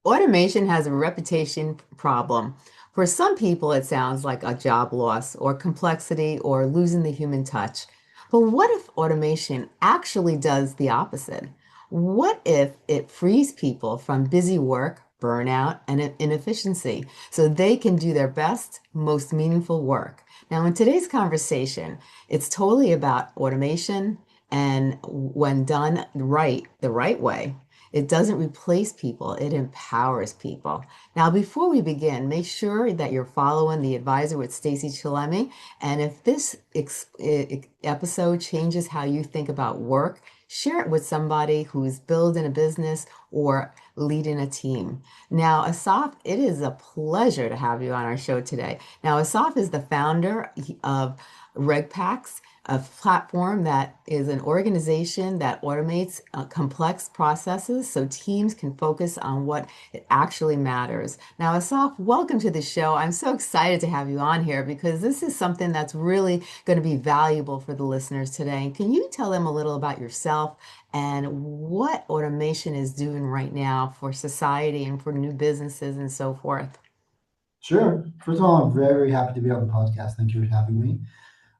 Automation has a reputation problem. For some people, it sounds like a job loss or complexity or losing the human touch. But what if automation actually does the opposite? What if it frees people from busy work, burnout, and inefficiency so they can do their best, most meaningful work? Now, in today's conversation, it's totally about automation, and when done right, the right way, it doesn't replace people, it empowers people. Now, before we begin, make sure that you're following the advisor with Stacey Chillemi. And if this episode changes how you think about work, share it with somebody who's building a business or leading a team. Now, Asaf, it is a pleasure to have you on our show today. Now, Asaf is the founder of Regpacks, a platform that is an organization that automates complex processes so teams can focus on what it actually matters. Now, Asaf, welcome to the show. I'm so excited to have you on here because this is something that's really going to be valuable for the listeners today. Can you tell them a little about yourself and what automation is doing right now for society and for new businesses and so forth? Sure. First of all, I'm very, very happy to be on the podcast. Thank you for having me.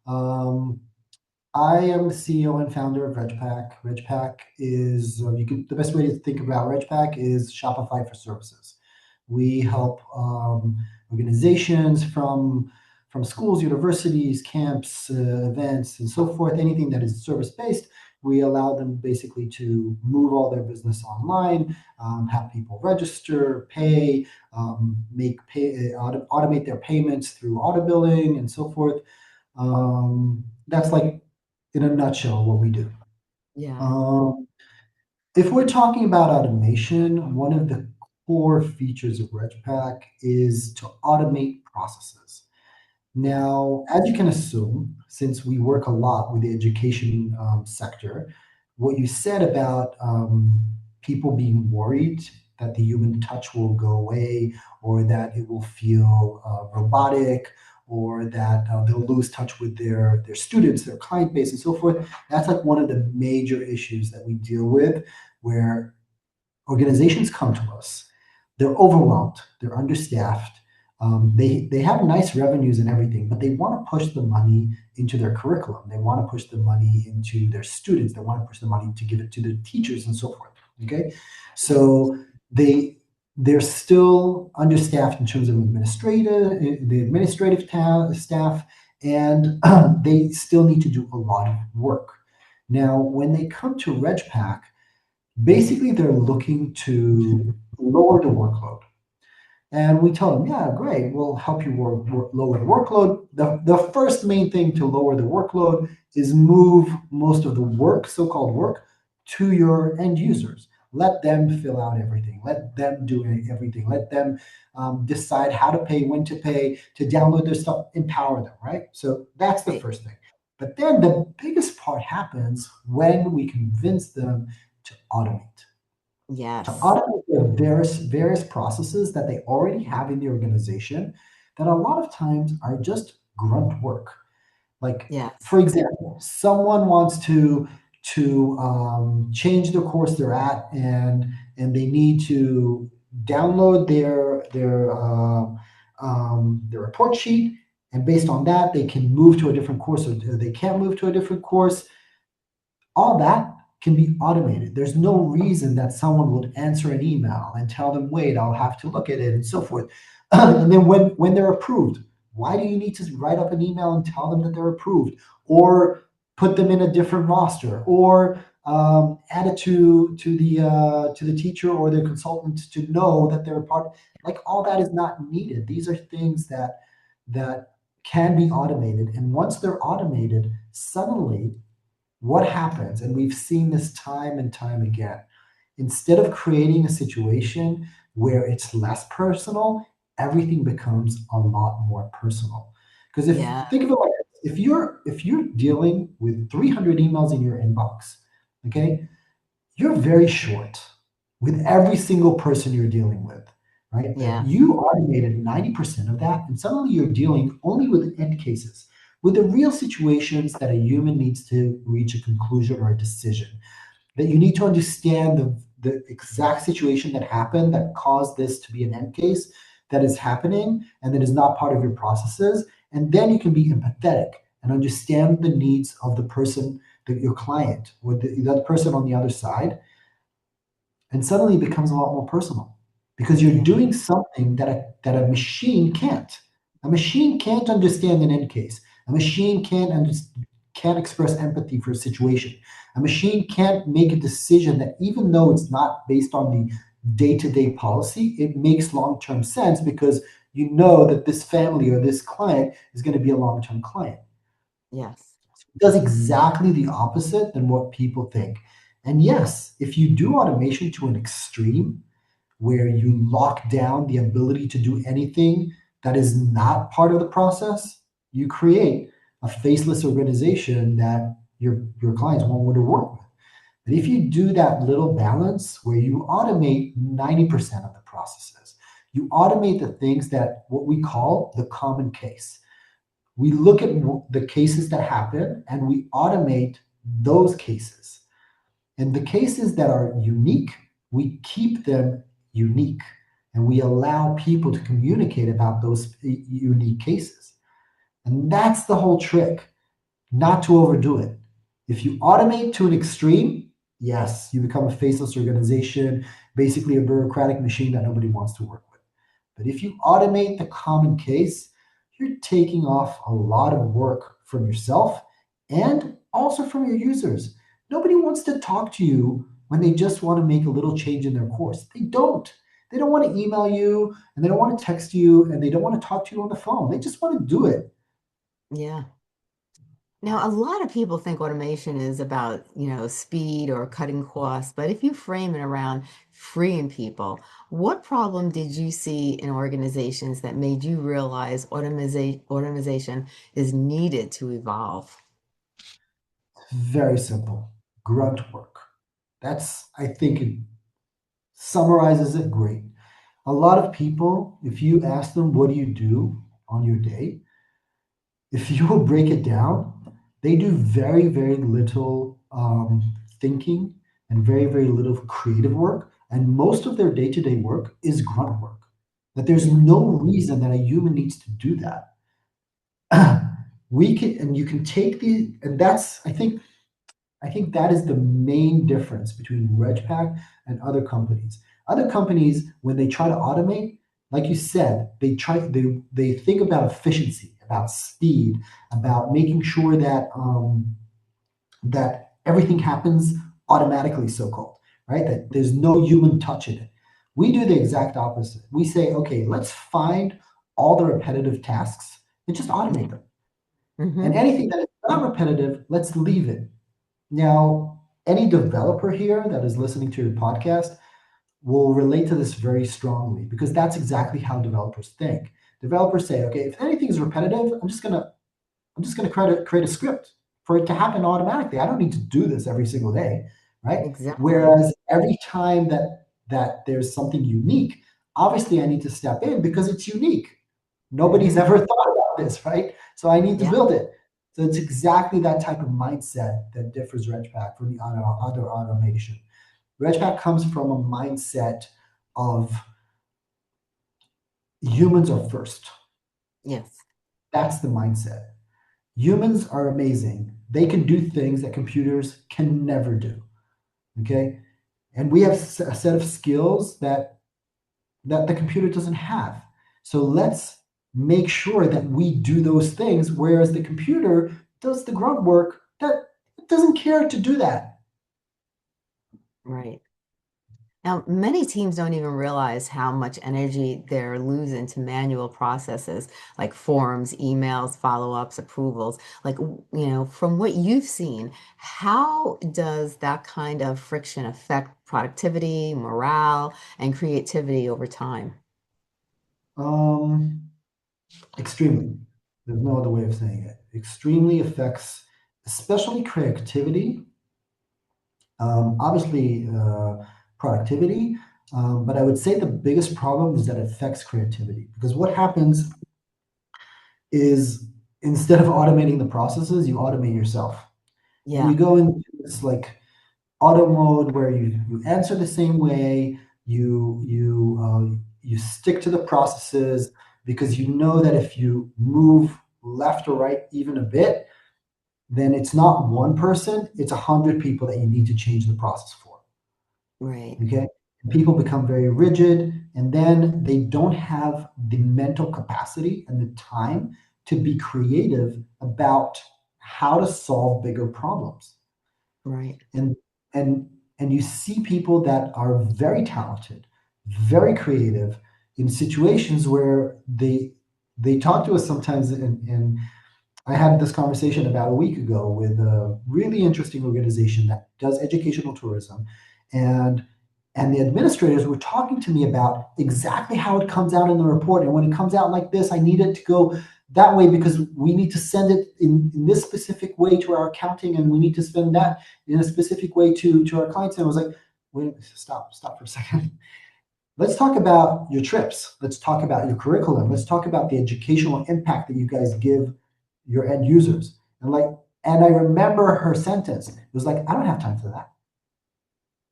Um, I am the CEO and founder of Regpack. Regpack is the best way to think about Regpack is Shopify for services. We help organizations from schools, universities, camps, events, and so forth. Anything that is service based, we allow them basically to move all their business online, have people register, pay, automate their payments through auto billing, and so forth. That's like in a nutshell what we do. Yeah. Um, if we're talking about automation, one of the core features of Regpack is to automate processes. Yeah. Now, as you can assume, since we work a lot with the education sector, what you said about people being worried that the human touch will go away or that it will feel robotic or that they'll lose touch with their students, their client base, and so forth, that's like one of the major issues that we deal with where organizations come to us. They're overwhelmed. They're understaffed. They have nice revenues and everything, but they want to push the money into their curriculum. They want to push the money into their students. They want to push the money to give it to the teachers and so forth. Okay, so they they're still understaffed in terms of staff, and they still need to do a lot of work. Now, when they come to RegPack, basically they're looking to lower the workload. And we tell them, yeah, great, we'll help you lower the workload. The first main thing to lower the workload is move most of the work, so-called work, to your end users. Let them fill out everything. Let them do everything. Let them decide how to pay, when to download their stuff, empower them, right? So that's the Right. first thing. But then the biggest part happens when we convince them to automate to Yes. automate the various processes that they already have in the organization that a lot of times are just grunt work. Like, Yes. for example, someone wants to change the course they're at, and they need to download their report sheet, and based on that, they can move to a different course, or they can't move to a different course. All that can be automated. There's no reason that someone would answer an email and tell them, wait, I'll have to look at it and so forth. And then when they're approved, why do you need to write up an email and tell them that they're approved? Or put them in a different roster, or add it to the teacher or the consultant to know that they're a part. Like, all that is not needed. These are things that can be automated, and once they're automated, suddenly what happens, and we've seen this time and time again, instead of creating a situation where it's less personal, everything becomes a lot more personal. Because if Yeah. think of it like this, if you're dealing with 300 emails in your inbox, okay, you're very short with every single person you're dealing with, right? Yeah. You automated 90% of that, and suddenly you're dealing only with end cases, with the real situations that a human needs to reach a conclusion or a decision, that you need to understand the exact situation that happened that caused this to be an end case that is happening and that is not part of your processes. And then you can be empathetic and understand the needs of the person, your client, or the other person on the other side. And suddenly it becomes a lot more personal because you're Yeah. doing something that a machine can't. A machine can't understand an end case. A machine can't express empathy for a situation. A machine can't make a decision that, even though it's not based on the day-to-day policy, it makes long-term sense because you know that this family or this client is going to be a long-term client. Yes. It does exactly the opposite than what people think. And yes, if you do automation to an extreme, where you lock down the ability to do anything that is not part of the process, you create a faceless organization that your clients won't want to work with. But if you do that little balance where you automate 90% of the processes, you automate the things that what we call the common case. We look at the cases that happen and we automate those cases. And the cases that are unique, we keep them unique and we allow people to communicate about those unique cases. And that's the whole trick, not to overdo it. If you automate to an extreme, yes, you become a faceless organization, basically a bureaucratic machine that nobody wants to work with. But if you automate the common case, you're taking off a lot of work from yourself and also from your users. Nobody wants to talk to you when they just want to make a little change in their course. They don't. They don't want to email you and they don't want to text you and they don't want to talk to you on the phone. They just want to do it. Yeah. Now, a lot of people think automation is about, speed or cutting costs, but if you frame it around freeing people, what problem did you see in organizations that made you realize automation is needed to evolve? Very simple. Grunt work. That's, I think, it summarizes it great. A lot of people, if you ask them, what do you do on your day? If you will break it down, they do very, very little thinking and very, very little creative work. And most of their day to day work is grunt work. That there's Yeah. no reason that a human needs to do that. We can, and you can take and that's, I think that is the main difference between Regpack and other companies. Other companies, when they try to automate, like you said, they think about efficiency, about speed, about making sure that that everything happens automatically, so called, right? That there's no human touch in it. We do the exact opposite. We say, okay, let's find all the repetitive tasks and just automate Yeah. them. And Hmm. anything that is not repetitive, let's leave it. Now, any developer here that is listening to your podcast will relate to this very strongly because that's exactly how developers think. Developers say, okay, if anything is repetitive, I'm just gonna create a script for it to happen automatically. I don't need to do this every single day, right? Exactly. Whereas every time that there's something unique, obviously I need to step in because it's unique. Nobody's Hmm. ever thought about this, right? So I need to Yeah. build it. So it's exactly that type of mindset that differs Regpack from the other automation. Regpack comes from a mindset of humans are first. Yes. That's the mindset. Humans are amazing. They can do things that computers can never do. Okay, and we have a set of skills that the computer doesn't have. So let's make sure that we do those things, whereas the computer does the grunt work that it doesn't care to do that. Right. Now, many teams don't even realize how much energy they're losing to manual processes like forms, emails, follow-ups, approvals. Like, from what you've seen, how does that kind of friction affect productivity, morale, and creativity over time? Um, Extremely. There's no other way of saying it. Extremely affects, especially creativity, obviously productivity, but I would say the biggest problem is that it affects creativity because what happens is instead of automating the processes, you automate yourself and Yeah. you go into this like auto mode where you answer the same way, you stick to the processes because you know that if you move left or right even a bit, then it's not one person, it's 100 people that you need to change the process for. Right. Okay. People become very rigid, and then they don't have the mental capacity and the time to be creative about how to solve bigger problems. Right. And and and you see people that are very talented, very creative in situations where they talk to us sometimes, and I had this conversation about a week ago with a really interesting organization that does educational tourism, and the administrators were talking to me about exactly how it comes out in the report. And when it comes out like this, I need it to go that way because we need to send it in this specific way to our accounting, and we need to spend that in a specific way to our clients. And I was like, wait, stop for a second. Let's talk about your trips. Let's talk about your curriculum. Let's talk about the educational impact that you guys give your end users. And I remember her sentence. It was like, I don't have time for that.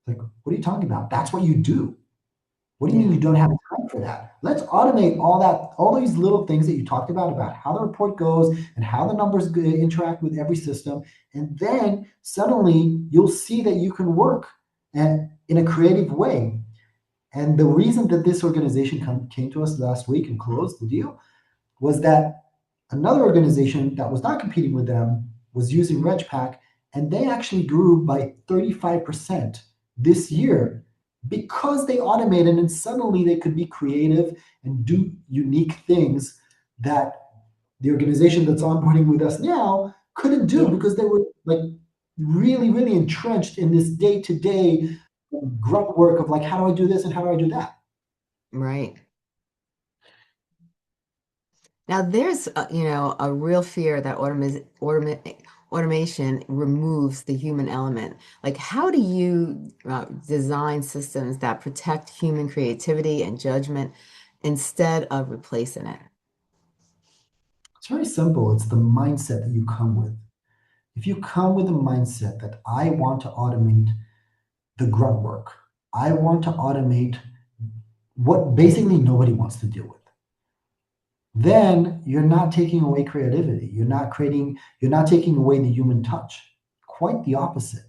Like, what are you talking about? That's what you do. What do you mean Yeah. you don't have time for that? Let's automate all these little things that you talked about how the report goes and how the numbers interact with every system. And then suddenly you'll see that you can work in a creative way. And the reason that this organization came to us last week and closed the deal was that another organization that was not competing with them was using Regpack, and they actually grew by 35% this year because they automated, and suddenly they could be creative and do unique things that the organization that's onboarding with us now couldn't do Yeah. because they were like really, really entrenched in this day-to-day grunt work of like, how do I do this and how do I do that? Right. Now, there's a real fear that automation removes the human element. Like, how do you design systems that protect human creativity and judgment instead of replacing it? It's very simple. It's the mindset that you come with. If you come with a mindset that I want to automate the grunt work, I want to automate what basically nobody wants to deal with, then you're not taking away creativity. You're not taking away the human touch. Quite the opposite.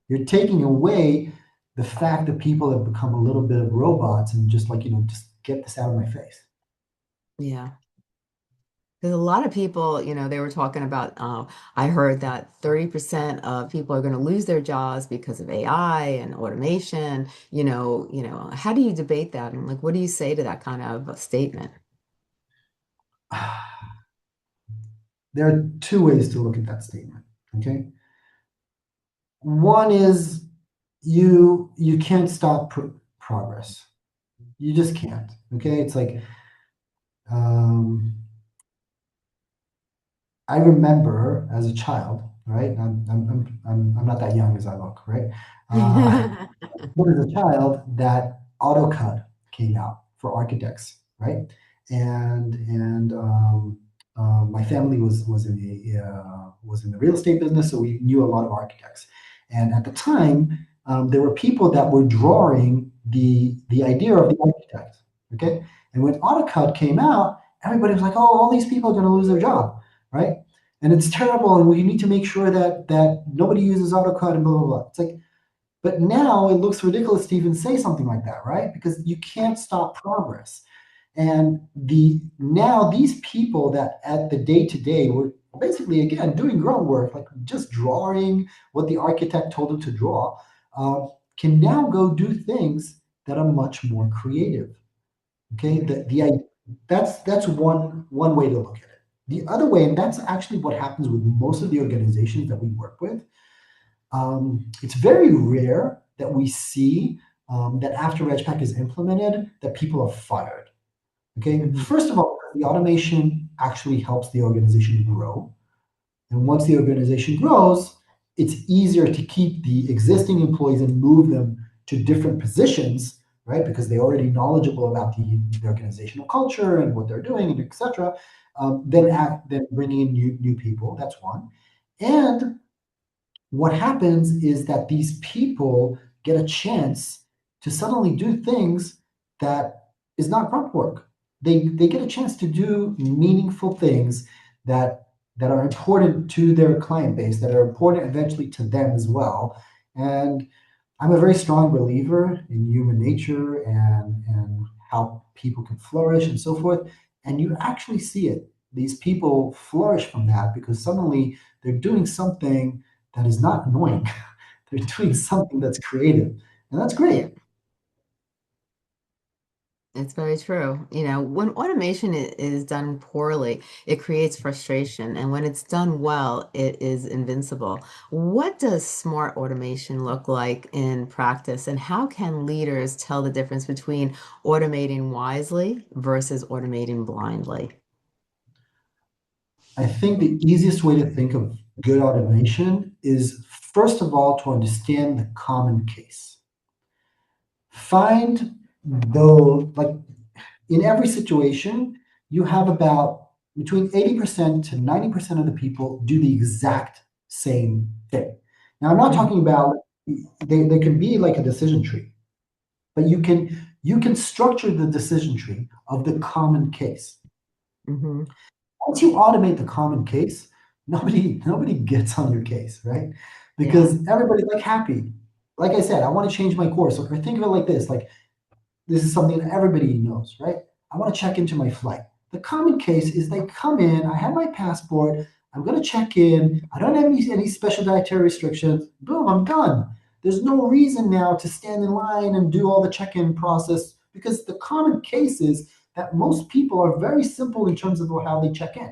You're taking away the fact that people have become a little bit of robots and just like, just get this out of my face. Yeah. Because a lot of people, they were talking about, I heard that 30% of people are going to lose their jobs because of AI and automation. How do you debate that? And like, what do you say to that kind of a statement? There are two ways to look at that statement. Okay. One is you can't stop progress. You just can't. Okay. It's like, um, I remember as a child, right? I'm not that young as I look, right? But as a child, that AutoCAD came out for architects, right? And my family was in the real estate business, so we knew a lot of architects. And at the time, there were people that were drawing the idea of the architect, okay? And when AutoCAD came out, everybody was like, "Oh, all these people are going to lose their job, right? And it's terrible, and we need to make sure that nobody uses AutoCAD and blah blah blah." It's like, but now it looks ridiculous to even say something like that, right? Because you can't stop progress. And now these people that at the day to day were basically again doing grunt work, like just drawing what the architect told them to draw, uh, can now go do things that are much more creative. Okay, that's one way to look at it. The other way, and that's actually what happens with most of the organizations that we work with, it's very rare that we see that after Regpack is implemented, that people are fired. Okay, Mhm. first of all, the automation actually helps the organization grow, and once the organization grows, it's easier to keep the existing employees and move them to different positions, right? Because they're already knowledgeable about the organizational culture and what they're doing, and etc. Then bringing in new people. That's one, and what happens is that these people get a chance to suddenly do things that is not grunt work. They get a chance to do meaningful things that that are important to their client base, that are important eventually to them as well. And I'm a very strong believer in human nature and how people can flourish and so forth. And you actually see it. These people flourish from that because suddenly they're doing something that is not annoying. They're doing something that's creative, and that's Yeah. great. It's very true. You know, when automation is done poorly, it creates frustration. And when it's done well, it is invincible. What does smart automation look like in practice? And how can leaders tell the difference between automating wisely versus automating blindly? I think the easiest way to think of good automation is first of all to understand the common case. Find though, like in every situation, you have about between 80% to 90% of the people do the exact same thing. Now, I'm not Mhm. talking about they can be like a decision tree, but you can structure the decision tree of the common case. Mhm. Once you automate the common case, nobody gets on your case, right? Yeah, Because everybody's like happy. Like I said, I want to change my course. Or think of it like this: like this is something that everybody knows, right? I want to check into my flight. The common case is they come in, I have my passport, I'm going to check in, I don't have any special dietary restrictions, boom, I'm done. There's no reason now to stand in line and do all the check in process because the common case is that most people are very simple in terms of how they check in.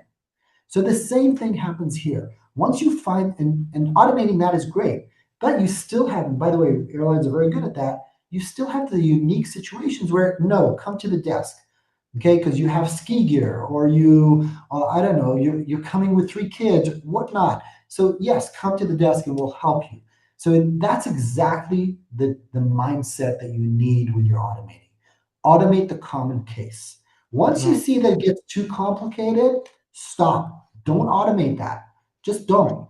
So the same thing happens here. Once you find, and automating that is great, but you still have, and by the way, airlines are very good at that, you still have the unique situations where, no, come to the desk, okay, because you have ski gear or I don't know, you're coming with 3 kids, whatnot. So yes, come to the desk and we'll help you. So that's exactly the mindset that you need when you're automating. Automate the common case. Once you right. see that it gets too complicated, stop. Don't automate that. Just don't.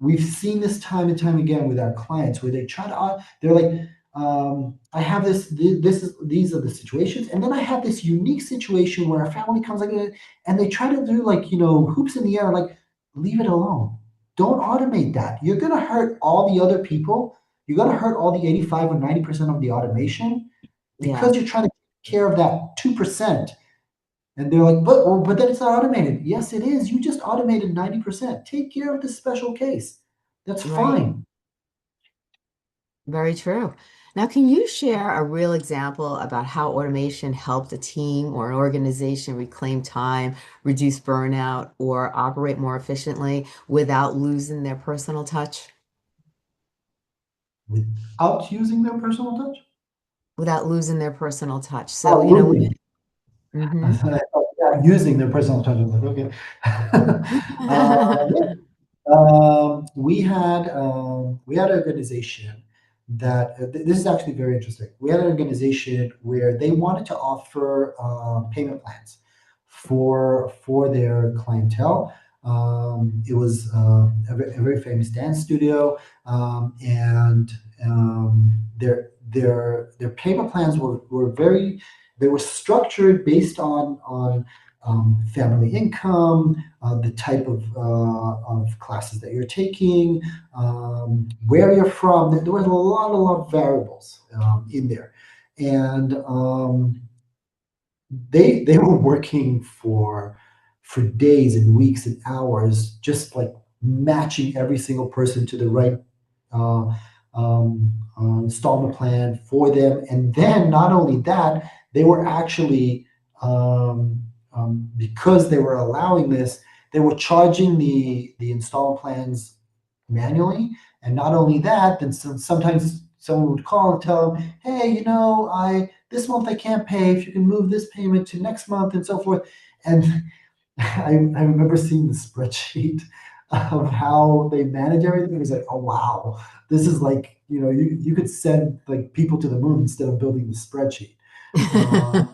We've seen this time and time again with our clients where they try to, they're like, I have these are the situations. And then I have this unique situation where a family comes like, and they try to do like, hoops in the air, like, leave it alone. Don't automate that. You're going to hurt all the other people. You're going to hurt all the 85 or 90% of the automation Yeah, because you're trying to take care of that 2%. And they're like, but then it's not automated. Yes, it is. You just automated 90%. Take care of the special case. That's right. fine. Very true. Now, can you share a real example about how automation helped a team or an organization reclaim time, reduce burnout, or operate more efficiently without losing their personal touch? Without using their personal touch? Without losing their personal touch. So, Oh, you know, losing. I hmm thought, yeah, using their personal touch. I was like, okay. Yeah. We had an organization that this is actually very interesting. We had an organization where they wanted to offer payment plans for their clientele. It was a very famous dance studio, and their payment plans were very they were structured based on family income, the type of classes that you're taking, where you're from. There was a lot of variables in there, and they were working for days and weeks and hours, just like matching every single person to the right uh, installment plan for them. And then not only that, they were actually because they were allowing this, they were charging the installment plans manually. And not only that, then sometimes someone would call and tell them, hey, I this month I can't pay. If you can move this payment to next month and so forth. And I remember seeing the spreadsheet of how they manage everything. It was like, oh wow, this is like, you could send like people to the moon instead of building the spreadsheet. And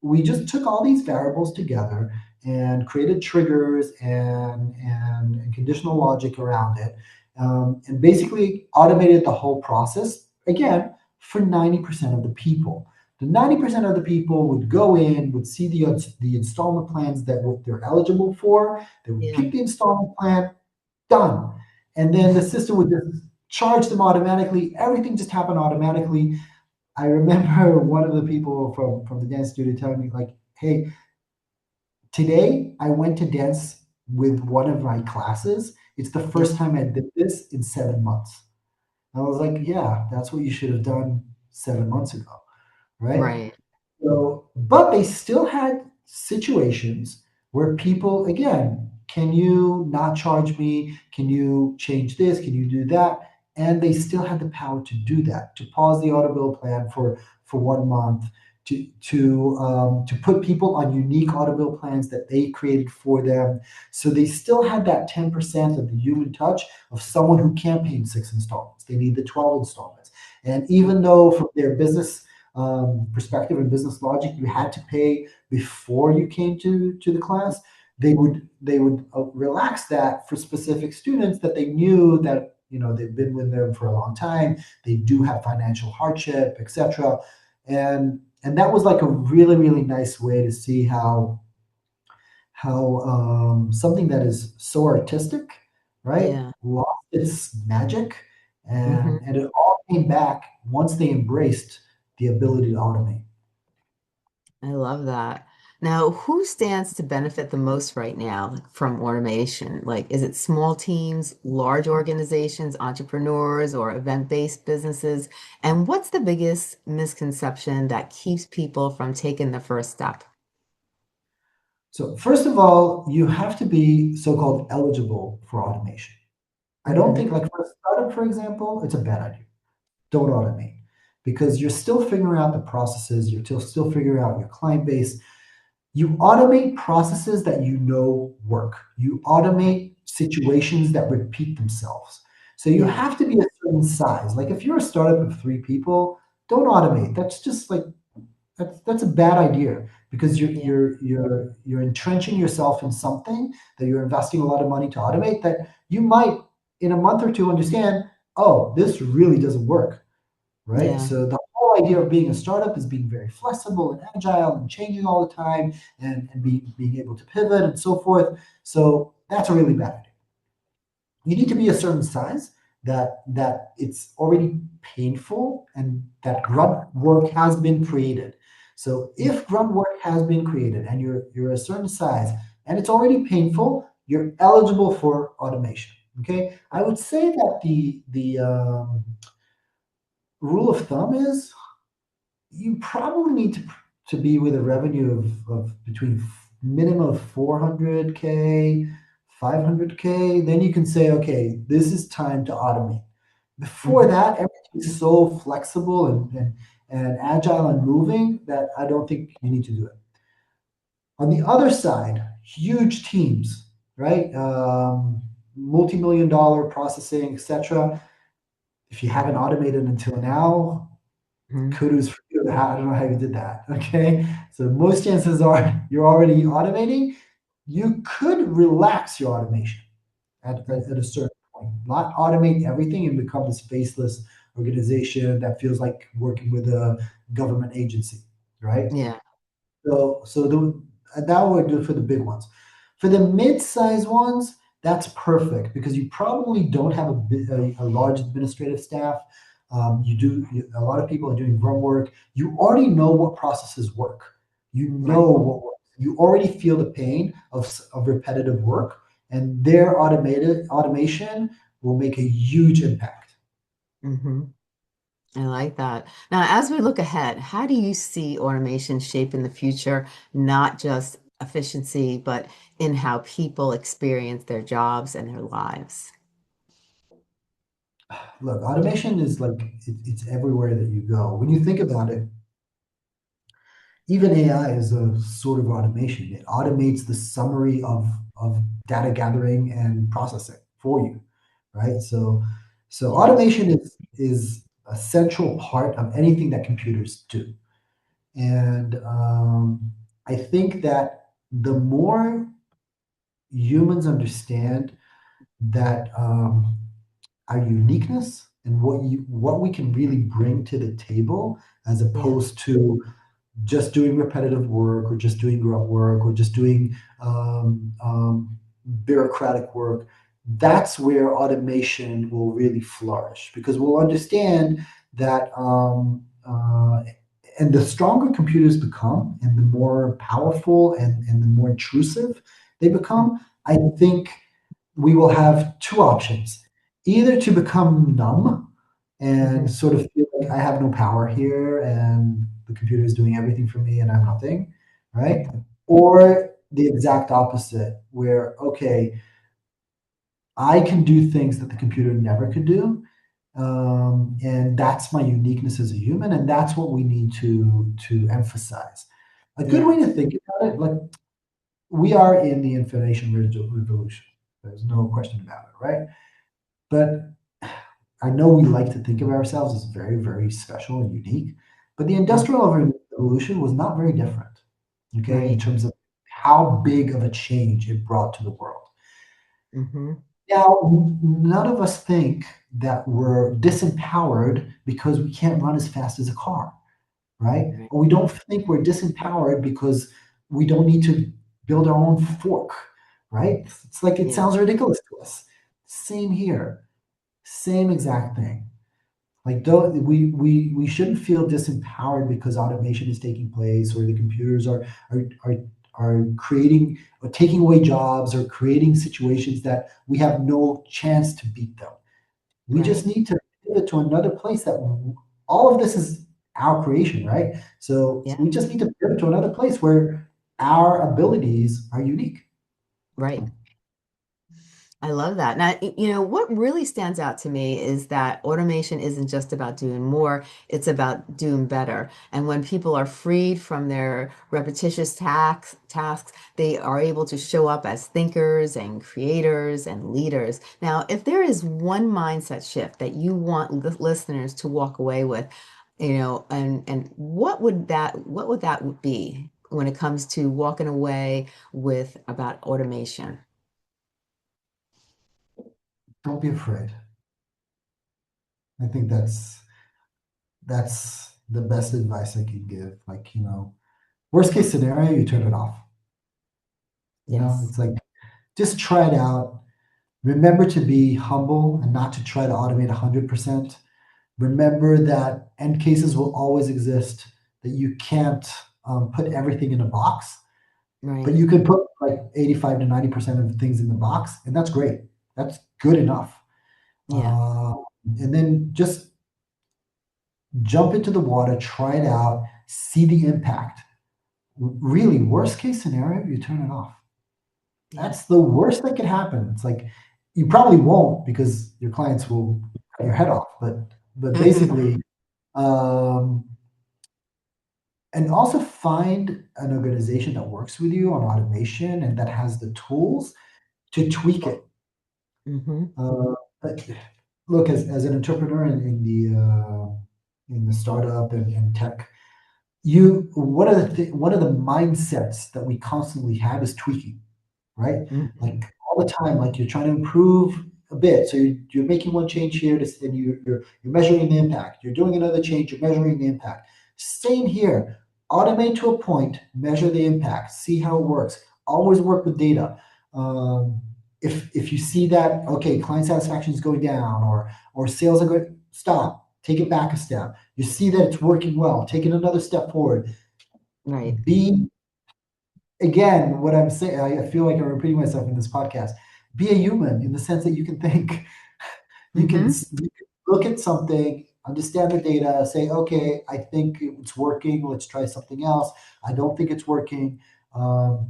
we just took all these variables together and created triggers and conditional logic around it, and basically automated the whole process again for 90% of the people. The 90% of the people would go in, would see the installment plans that what they're eligible for. They would Yeah. pick the installment plan, done. And then the system would just charge them automatically. Everything just happened automatically. I remember one of the people from the dance studio telling me, like, hey, today I went to dance with one of my classes. It's the Yeah. first time I did this in 7 months. I was like, yeah, that's what you should have done 7 months ago, right? Right. So, but they still had situations where people, again, can you not charge me? Can you change this? Can you do that? And they still had the power to do that, to pause the auto bill plan for 1 month, to put people on unique auto bill plans that they created for them. So they still had that 10% of the human touch of someone who can't pay in 6 installments. They need the 12 installments. And even though from their business perspective and business logic, you had to pay before you came to the class. They would relax that for specific students that they knew that they've been with them for a long time. They do have financial hardship, etc. And that was like a really really nice way to see how something that is so artistic, right, Yeah. lost its magic, Hmm. and it all came back once they embraced the ability to automate. I love that. Now, who stands to benefit the most right now from automation? Like, is it small teams, large organizations, entrepreneurs, or event-based businesses? And what's the biggest misconception that keeps people from taking the first step? So first of all, you have to be so-called eligible for automation. I don't Hmm. think, like, for a startup, for example, it's a bad idea. Don't automate because you're still figuring out the processes. You're still figuring out your client base. You automate processes that you know work. You automate situations that repeat themselves. So you Yeah, have to be a certain size. Like if you're a startup of 3 people, don't automate. That's just like that's a bad idea because you're yeah, you're you're you're entrenching yourself in something that you're investing a lot of money to automate that you might in a month or two understand, oh, this really doesn't work, right? yeah, So the whole idea of being a startup is being very flexible and agile and changing all the time and being able to pivot and so forth. So that's a really bad idea. You need to be a certain size that it's already painful and that grunt work has been created. So if grunt work has been created and you're a certain size and it's already painful, you're eligible for automation. Okay, I would say that the rule of thumb is you probably need to be with a revenue of between minimum of 400K, 500K. Then you can say, okay, this is time to automate. Before hmm, that, everything's so flexible and agile and moving that I don't think you need to do it. On the other side, huge teams, right? Multi-million dollar processing, etc. If you haven't automated until now, hmm, kudos for you. I don't know how you did that. Okay. So most chances are you're already automating. You could relax your automation at a certain point, not automate everything and become this faceless organization that feels like working with a government agency, right? yeah, So that would do it for the big ones. For the mid-sized ones, that's perfect because you probably don't have a large administrative staff. A lot of people are doing grunt work. You already know what processes work. You know right. what works. You already feel the pain of repetitive work, and their automated automation will make a huge impact. Hmm. I like that. Now, as we look ahead, how do you see automation shaping the future, not just efficiency, but in how people experience their jobs and their lives? Look, automation is like it's everywhere that you go. When you think about it, even AI is a sort of automation. It automates the summary of data gathering and processing for you, right? So Yeah. automation is a central part of anything that computers do. And I think that the more humans understand that our uniqueness and what we can really bring to the table, as Yeah. opposed to just doing repetitive work or just doing grunt work or just doing bureaucratic work. That's where automation will really flourish because we'll understand that and the stronger computers become and the more powerful and the more intrusive they become, I think we will have two options: either to become numb Mm-hmm. and sort of feel like I have no power here and the computer is doing everything for me and I'm nothing, right? Or the exact opposite, where, okay, I can do things that the computer never could do. And that's my uniqueness as a human, and that's what we need to emphasize. A good Yeah. way to think about it, like we are in the information revolution. There's no question about it, right? But I know we like to think of ourselves as very, very special and unique, but the Mm. Industrial Revolution was not very different, okay, in Right. terms of how big of a change it brought to the world. Mm-hmm. Now, none of us think that we're disempowered because we can't run as fast as a car, right? Right. Or we don't think we're disempowered because we don't need to build our own fork, right? It's like it Yeah. sounds ridiculous to us. Same here, same exact thing. Like we shouldn't feel disempowered because automation is taking place or the computers are are creating or taking away jobs or creating situations that we have no chance to beat them. We just Right. need to pivot to another place that all of this is our creation, right? So Yeah. we just need to pivot to another place where our abilities are unique. Right. I love that. Now, what really stands out to me is that automation isn't just about doing more, it's about doing better. And when people are freed from their repetitious tasks, they are able to show up as thinkers and creators and leaders. Now, if there is one mindset shift that you want listeners to walk away with, and what would that be when it comes to walking away with about automation? Don't be afraid. I think that's the best advice I can give. Like, worst case scenario, you turn it off. Yes. It's like just try it out. Remember to be humble and not to try to automate 100%. Remember that end cases will always exist, that you can't put everything in a box, but Right. you can put like 85 to 90% of the things in the box, and that's great. That's good enough. Yeah. Uh, and then just jump into the water, try it out, see the impact. Really, worst case scenario, you turn it off. Yeah. That's the worst that could happen. It's like you probably won't because your clients will cut your head off. But basically, um, and also find an organization that works with you on automation and that has the tools to tweak it. Hmm. But look, as an entrepreneur in the startup and tech, you one of the mindsets that we constantly have is tweaking, right? Hmm. Like all the time, like you're trying to improve a bit. So you're making one change here, and you're measuring the impact. You're doing another change, you're measuring the impact. Same here. Automate to a point, measure the impact, see how it works. Always work with data. Um, if you see that okay, client satisfaction is going down or sales are going, stop, take it back a step. You see that it's working well, take it another step forward. Right. Be again, what I'm saying, I feel like I'm repeating myself in this podcast. Be a human in the sense that you can think, Hmm. you can look at something, understand the data, say, okay, I think it's working. Let's try something else. I don't think it's working.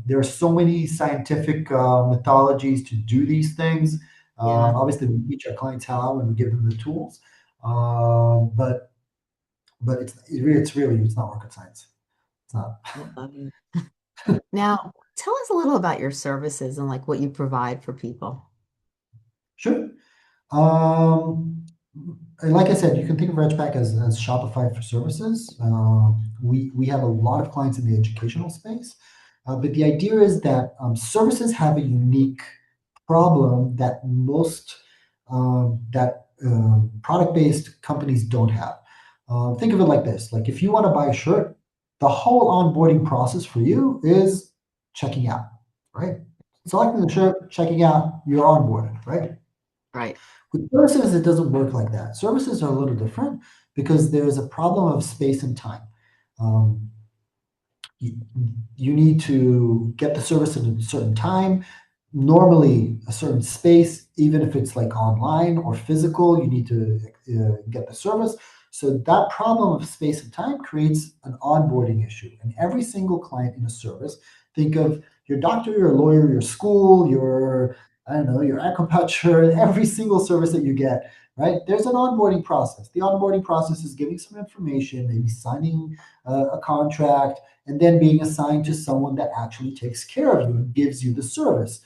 There are so many scientific methodologies to do these things. Yeah. Obviously, we teach our clients how and we give them the tools. But it's not rocket science. It's not. I love you. Now, tell us a little about your services and like what you provide for people. Sure. Um, and like I said, you can think of Regpack as Shopify for services. We have a lot of clients in the educational space. But the idea is that services have a unique problem that most that product-based companies don't have. Think of it like this: like if you want to buy a shirt, the whole onboarding process for you is checking out, right? Selecting the shirt, checking out, you're onboarded, right? Right. With services, it doesn't work like that. Services are a little different because there's a problem of space and time. Um, you, you need to get the service in a certain time, normally a certain space, even if it's like online or physical, you need to get the service. So that problem of space and time creates an onboarding issue. And every single client in a service, think of your doctor, your lawyer, your school, your, I don't know, your acupuncture, every single service that you get, right? There's an onboarding process. The onboarding process is giving some information, maybe signing a contract, and then being assigned to someone that actually takes care of you and gives you the service.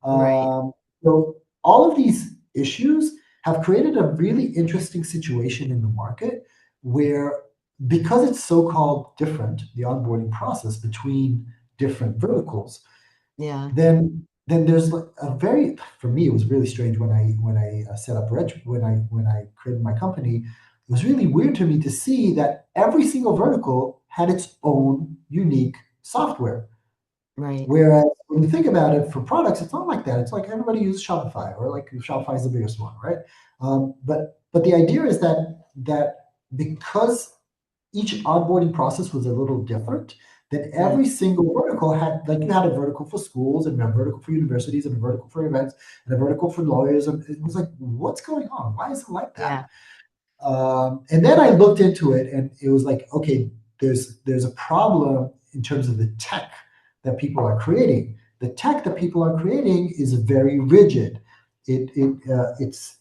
Right. Um, so all of these issues have created a really interesting situation in the market where, because it's so-called different, the onboarding process between different verticals, Yeah. then there's like a very, for me it was really strange when I set up when I created my company. It was really weird to me to see that every single vertical had its own unique software. Right. Whereas when you think about it for products, it's not like that. It's like everybody uses Shopify, or like Shopify is the biggest one, right? But the idea is that because each onboarding process was a little different, that Yeah. every single vertical had, like you had a vertical for schools and a vertical for universities and a vertical for events and a vertical for lawyers. And it was like, what's going on? Why is it like that? Yeah. And then I looked into it, and it was like, okay, there's a problem in terms of the tech that people are creating. The tech that people are creating is very rigid. It's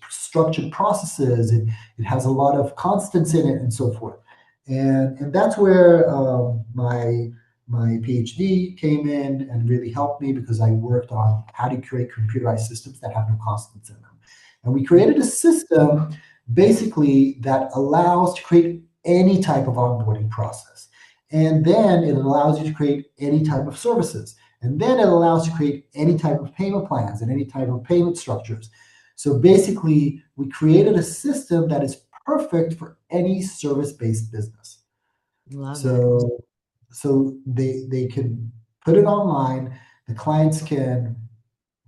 structured processes. It has a lot of constants in it, and so forth. And that's where my PhD came in and really helped me, because I worked on how to create computerized systems that have no constants in them. And we Right. created a system basically that allows to create any type of onboarding process. And then it allows you to create any type of services. And then it allows you to create any type of payment plans and any type of payment structures. So basically, we created a system that is perfect for any service-based business. Love it. So they can put it online. The clients can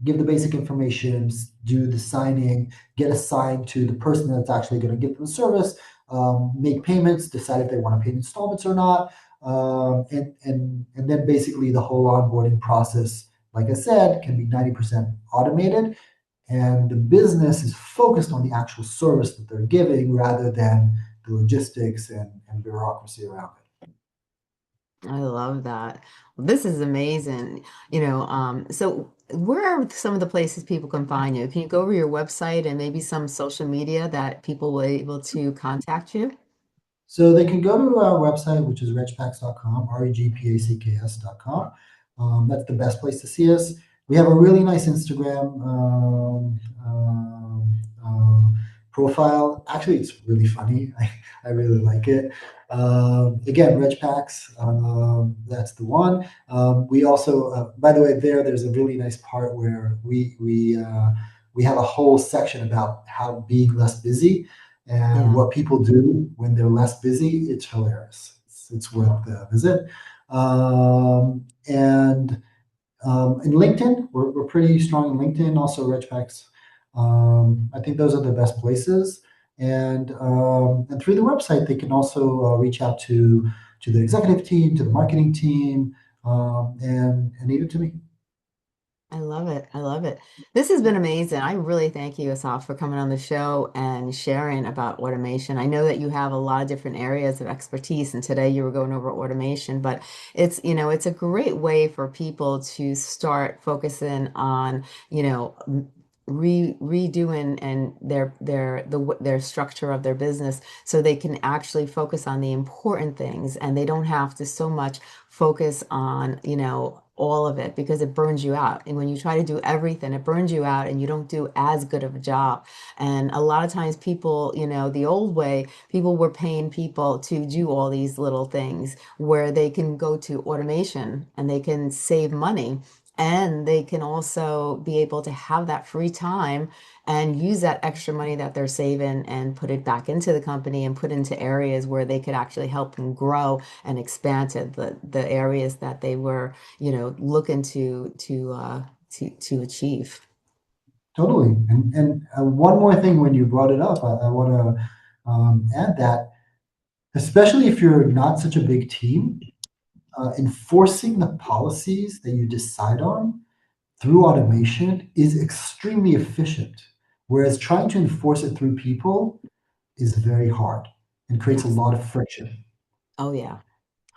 give the basic information, do the signing, get assigned to the person that's actually going to give them the service, make payments, decide if they want to pay in installments or not, and then basically the whole onboarding process, like I said, can be 90% automated, and the business is focused on the actual service that they're giving rather than the logistics and bureaucracy around it. I love that. Well, this is amazing. So where are some of the places people can find you? Can you go over your website and maybe some social media that people will be able to contact you? So they can go to our website, which is regpacks.com, regpacks.com. That's the best place to see us. We have a really nice Instagram profile. Actually, it's really funny. I really like it. Again, Regpacks, that's the one. We also, by the way, there's a really nice part where we have a whole section about how being less busy and Yeah. what people do when they're less busy. It's hilarious. It's worth the visit. And in LinkedIn, we're pretty strong in LinkedIn, also Regpacks. I think those are the best places. And through the website, they can also reach out to the executive team, to the marketing team, and even to me. I love it. I love it. This has been amazing. I really thank you, Asaf, for coming on the show and sharing about automation. I know that you have a lot of different areas of expertise, and today you were going over automation, but it's a great way for people to start focusing on, redoing and their structure of their business so they can actually focus on the important things and they don't have to so much focus on, all of it because it burns you out. And when you try to do everything, it burns you out and you don't do as good of a job. And a lot of times people, the old way, people were paying people to do all these little things where they can go to automation and they can save money. And they can also be able to have that free time and use that extra money that they're saving and put it back into the company and put into areas where they could actually help them grow and expand to the areas that they were, looking to achieve. Totally. And one more thing, when you brought it up, I want to add that, especially if you're not such a big team, enforcing the policies that you decide on through automation is extremely efficient, whereas trying to enforce it through people is very hard and creates a Yes. lot of friction. Oh yeah.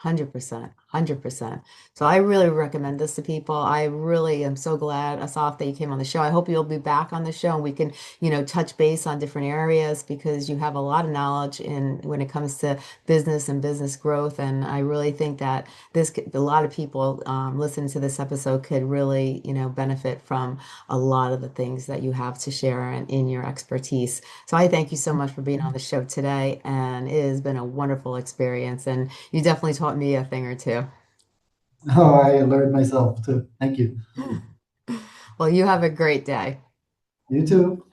100%, 100%. So I really recommend this to people. I really am so glad, Asaf, that you came on the show. I hope you'll be back on the show and we can, touch base on different areas because you have a lot of knowledge in when it comes to business and business growth. And I really think that a lot of people listening to this episode could really, benefit from a lot of the things that you have to share in your expertise. So I thank you so much for being on the show today. And it has been a wonderful experience. And you definitely taught me a thing or two. Oh, I learned myself too. Thank you. Well, you have a great day. You too.